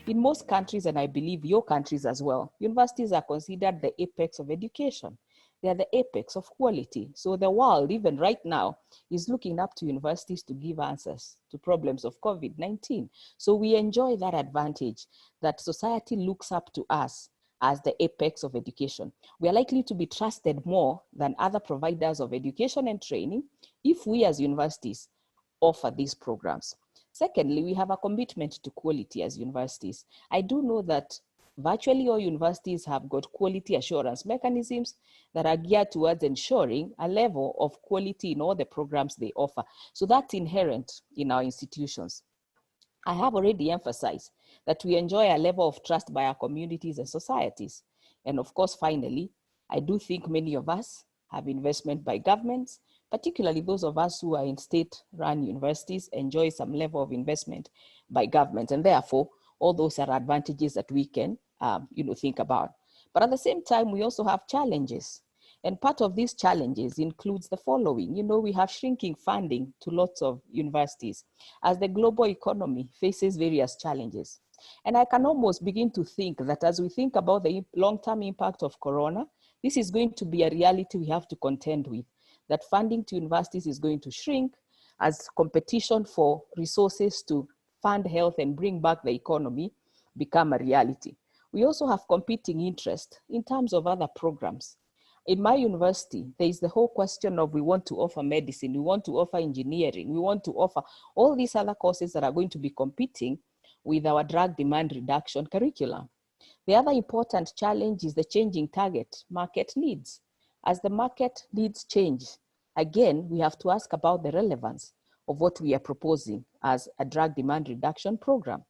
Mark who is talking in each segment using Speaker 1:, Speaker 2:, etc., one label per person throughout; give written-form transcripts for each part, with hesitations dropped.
Speaker 1: In most countries, and I believe your countries as well, universities are considered the apex of education. They are the apex of quality. So the world, even right now, is looking up to universities to give answers to problems of COVID-19. So we enjoy that advantage that society looks up to us as the apex of education. We are likely to be trusted more than other providers of education and training if we as universities offer these programs. Secondly, we have a commitment to quality as universities. I do know that virtually all universities have got quality assurance mechanisms that are geared towards ensuring a level of quality in all the programs they offer. So that's inherent in our institutions. I have already emphasized that we enjoy a level of trust by our communities and societies. And of course, finally, I do think many of us have investment by governments, particularly those of us who are in state-run universities enjoy some level of investment by government. And therefore, all those are advantages that we can think about. But at the same time, we also have challenges. And part of these challenges includes the following. We have shrinking funding to lots of universities as the global economy faces various challenges. And I can almost begin to think that as we think about the long-term impact of Corona, this is going to be a reality we have to contend with, that funding to universities is going to shrink as competition for resources to fund health and bring back the economy become a reality. We also have competing interest in terms of other programs. In my university, there is the whole question of we want to offer medicine, we want to offer engineering, we want to offer all these other courses that are going to be competing with our drug demand reduction curriculum. The other important challenge is the changing target market needs. As the market needs change, again, we have to ask about the relevance of what we are proposing as a drug demand reduction program.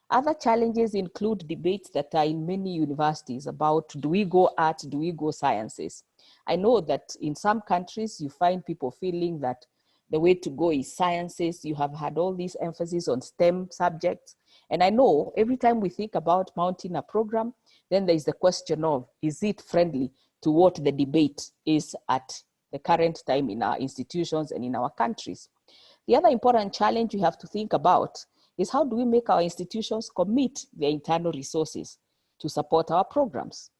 Speaker 1: Other challenges include debates that are in many universities about, do we go art, do we go sciences? I know that in some countries, you find people feeling that the way to go is sciences. You have had all this emphasis on STEM subjects. And I know every time we think about mounting a program, then there is the question of, is it friendly to what the debate is at the current time in our institutions and in our countries? The other important challenge we have to think about is how do we make our institutions commit their internal resources to support our programs?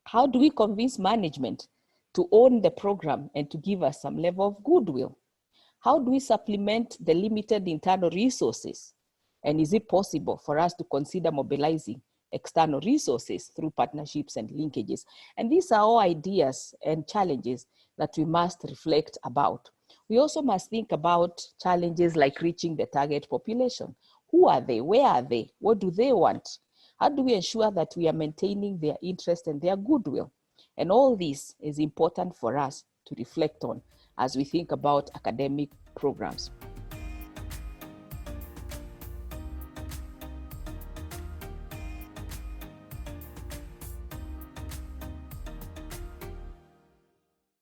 Speaker 1: How do we convince management to own the program and to give us some level of goodwill? How do we supplement the limited internal resources? And is it possible for us to consider mobilizing external resources through partnerships and linkages? And these are all ideas and challenges that we must reflect about. We also must think about challenges like reaching the target population. Who are they? Where are they? What do they want? How do we ensure that we are maintaining their interest and their goodwill? And all this is important for us to reflect on as we think about academic programs.